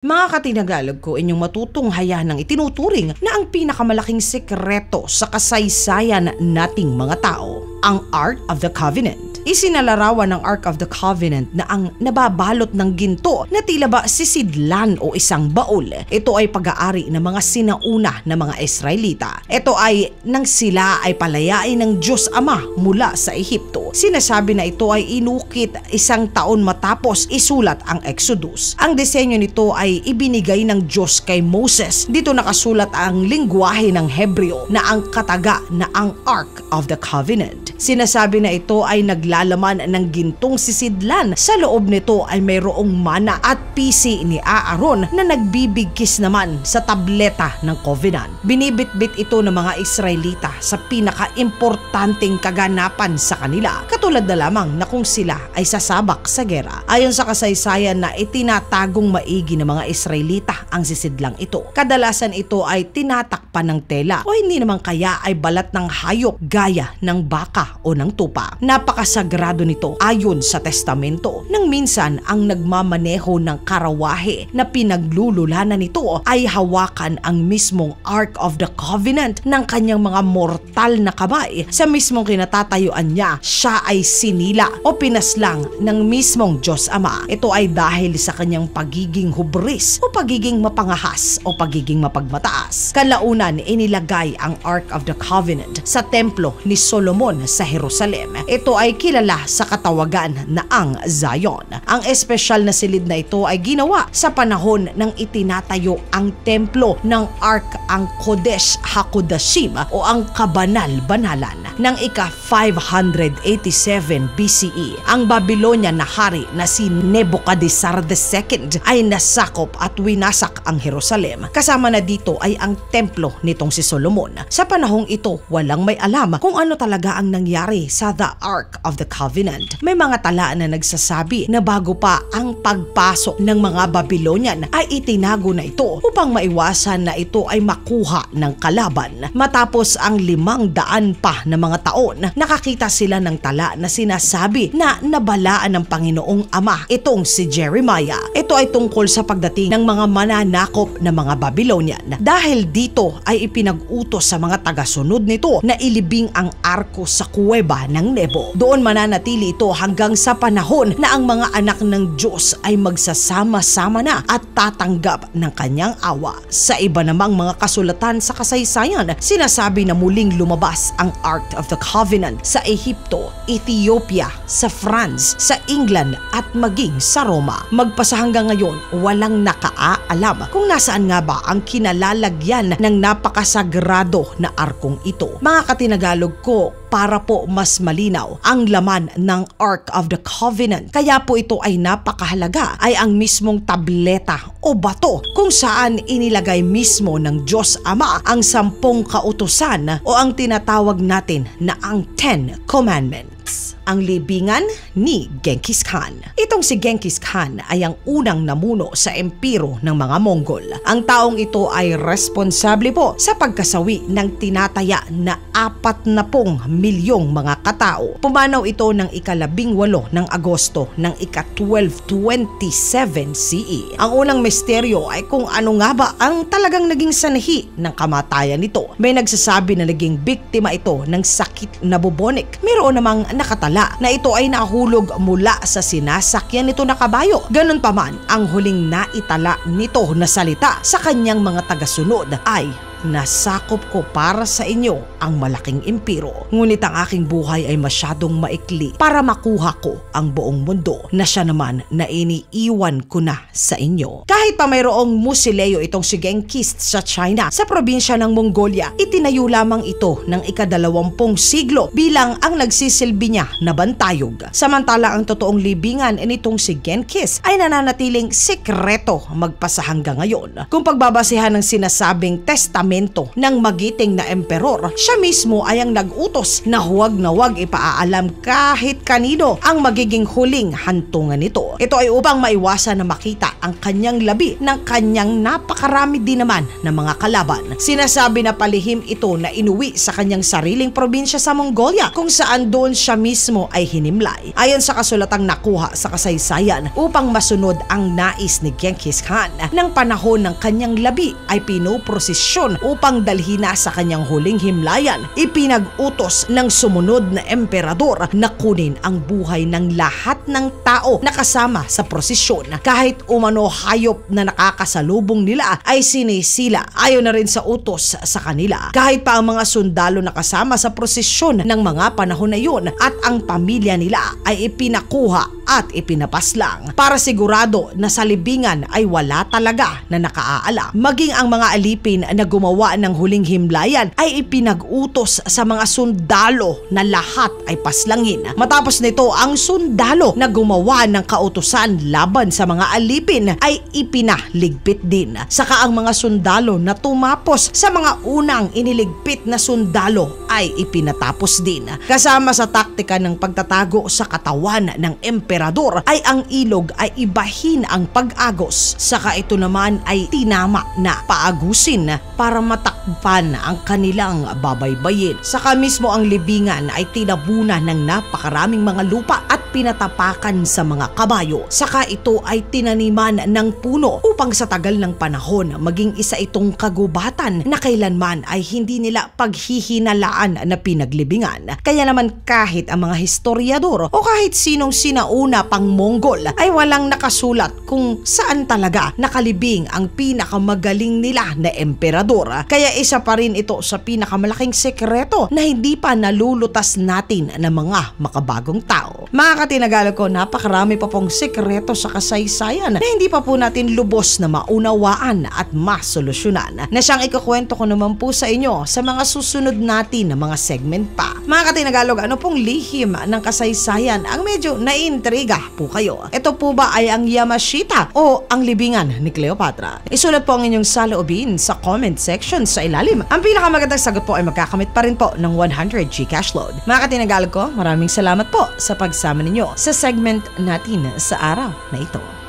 Mga katinagalog ko, inyong matutunghayan ng itinuturing na ang pinakamalaking sekreto sa kasaysayan nating mga tao, ang Ark of the Covenant. Isinalarawan ng Ark of the Covenant na ang nababalot ng ginto na tila ba sisidlan o isang baul. Ito ay pag-aari ng mga sinauna na mga Israelita. Ito ay nang sila ay palayain ng Diyos Ama mula sa Ehipto. Sinasabi na ito ay inukit 1 taon matapos isulat ang Exodus. Ang disenyo nito ay ibinigay ng Diyos kay Moses. Dito nakasulat ang lingwahe ng Hebreo na ang kataga na ang Ark of the Covenant. Sinasabi na ito ay naglalaman ng gintong sisidlan. Sa loob nito ay mayroong mana at pisi ni Aaron na nagbibigkis naman sa tableta ng Covenant. Binibitbit ito ng mga Israelita sa pinaka-importanteng kaganapan sa kanila, katulad na lamang na kung sila ay sasabak sa gera. Ayon sa kasaysayan na itinatagong maigi ng mga Israelita ang sisidlang ito. Kadalasan ito ay tinatakpan ng tela o hindi naman kaya ay balat ng hayop gaya ng baka o ng tupa. Napakasagrado nito ayon sa testamento. Nang minsan ang nagmamaneho ng karawahe na pinaglululanan nito ay hawakan ang mismong Ark of the Covenant ng kanyang mga mortal na kamay. Sa mismong kinatatayuan niya, siya ay sinila o pinaslang ng mismong Diyos Ama. Ito ay dahil sa kanyang pagiging hubris o pagiging mapangahas o pagiging mapagmataas. Kalaunan inilagay ang Ark of the Covenant sa templo ni Solomon sa Jerusalem. Ito ay kilala sa katawagan na ang Zion. Ang espesyal na silid na ito ay ginawa sa panahon ng itinatayo ang templo ng Ark, ang Kodesh HaKodashim o ang Kabanal-Banalan ng ika-587 BCE. Ang Babylonian na hari na si Nebuchadnezzar II ay nasakop at winasak ang Jerusalem. Kasama na dito ay ang templo nitong si Solomon. Sa panahong ito, walang may alam kung ano talaga ang nangyari sa the Ark of the Covenant. May mga tala na nagsasabi na bago pa ang pagpasok ng mga Babylonian ay itinago na ito upang maiwasan na ito ay makuha ng kalaban. Matapos ang 500 pa na mga taon, nakakita sila ng tala na sinasabi na nabalaan ng Panginoong Ama itong si Jeremiah. Ito ay tungkol sa pagdating ng mga mananakop na mga Babylonian. Dahil dito ay ipinag-utos sa mga tagasunod nito na ilibing ang arko sa kuweba ng Nebo. Doon mananatili ito hanggang sa panahon na ang mga anak ng Diyos ay magsasama-sama na at tatanggap ng kanyang awa. Sa iba namang mga kasulatan sa kasaysayan, sinasabi na muling lumabas ang Ark of the Covenant sa Ehipto, Ethiopia, sa France, sa England at maging sa Roma. Magpasa hanggang ngayon, walang nakaalam kung nasaan nga ba ang kinalalagyan ng napakasagrado na arkong ito. Mga katinagalog ko, para po mas malinaw ang laman ng Ark of the Covenant, kaya po ito ay napakahalaga, ay ang mismong tableta o bato kung saan inilagay mismo ng Diyos Ama ang 10 kautusan o ang tinatawag natin na ang 10 Commandments. Ang libingan ni Genghis Khan. Itong si Genghis Khan ay ang unang namuno sa empiro ng mga Mongol. Ang taong ito ay responsable po sa pagkasawi ng tinataya na 40 milyong mga katao. Pumanaw ito ng ika-18 ng Agosto ng ika-1227 CE. Ang unang misteryo ay kung ano nga ba ang talagang naging sanhi ng kamatayan nito. May nagsasabi na naging biktima ito ng sakit na bubonic. Mayroon namang nakatala na ito ay nahulog mula sa sinasakyan nito na kabayo. Ganun pa man, ang huling naitala nito na salita sa kanyang mga tagasunod ay, "Nasakop ko para sa inyo ang malaking impiro. Ngunit ang aking buhay ay masyadong maikli para makuha ko ang buong mundo na siya naman na iniiwan ko na sa inyo." Kahit pa mayroong musileo itong si Genghis sa China, sa probinsya ng Mongolia, itinayo lamang ito ng ika-20 siglo bilang ang nagsisilbi niya na bantayog. Samantala ang totoong libingan nitong si Genghis ay nananatiling sekreto magpasa hanggang ngayon. Kung pagbabasehan ng sinasabing testamento testamento ng magiting na emperor. Siya mismo ay ang nag-utos na huwag ipaalam kahit kanino ang magiging huling hantungan nito. Ito ay upang maiwasan na makita ang kanyang labi ng kanyang napakarami din naman na mga kalaban. Sinasabi na palihim ito na inuwi sa kanyang sariling probinsya sa Mongolia, kung saan doon siya mismo ay hinimlay. Ayon sa kasulatang nakuha sa kasaysayan, upang masunod ang nais ni Genghis Khan, ng panahon ng kanyang labi ay pinoprosesyon upang dalhin na sa kanyang huling himlayan. Ipinag-utos ng sumunod na emperador na kunin ang buhay ng lahat ng tao na kasama sa prosesyon. Kahit umano hayop na nakakasalubong nila ay sinisila ayon na rin sa utos sa kanila. Kahit pa ang mga sundalo na kasama sa prosesyon ng mga panahon na yun at ang pamilya nila ay ipinakuha at ipinapaslang para sigurado na sa libingan ay wala talaga na nakaaala. Maging ang mga alipin na gumawa ng huling himlayan ay ipinag-utos sa mga sundalo na lahat ay paslangin. Matapos nito, ang sundalo na gumawa ng kautusan laban sa mga alipin ay ipinaligpit din. Saka ang mga sundalo na tumapos sa mga unang iniligpit na sundalo ay ipinatapos din. Kasama sa taktika ng pagtatago sa katawan ng emperador ay ang ilog ay ibahin ang pag-agos. Saka ito naman ay tinama na paagusin para matakpan ang kanilang babaybayin. Saka mismo ang libingan ay tinabunan ng napakaraming mga lupa at pinatapakan sa mga kabayo. Saka ito ay tinaniman ng puno upang sa tagal ng panahon maging isa itong kagubatan na kailanman ay hindi nila paghihinalaan na pinaglibingan. Kaya naman kahit ang mga historiador o kahit sinong sinauna pang Mongol ay walang nakasulat kung saan talaga nakalibing ang pinakamagaling nila na emperador. Kaya isa pa rin ito sa pinakamalaking sekreto na hindi pa nalulutas natin ng mga makabagong tao. Mga katinagalog ko, napakarami pa pong sekreto sa kasaysayan na hindi pa po natin lubos na maunawaan at masolusyonan, na siyang ikukwento ko naman po sa inyo sa mga susunod natin na mga segment pa. Mga katinagalog, ano pong lihim ng kasaysayan ang medyo naiintriga po kayo? Ito po ba ay ang Yamashita o ang libingan ni Cleopatra? Isulat po ang inyong saloobin sa comment section sa ilalim. Ang pinakamagandang sagot po ay magkakamit pa rin po ng 100 Gcash load. Mga katinagalog ko, maraming salamat po sa pagsama ninyo sa segment natin sa araw na ito.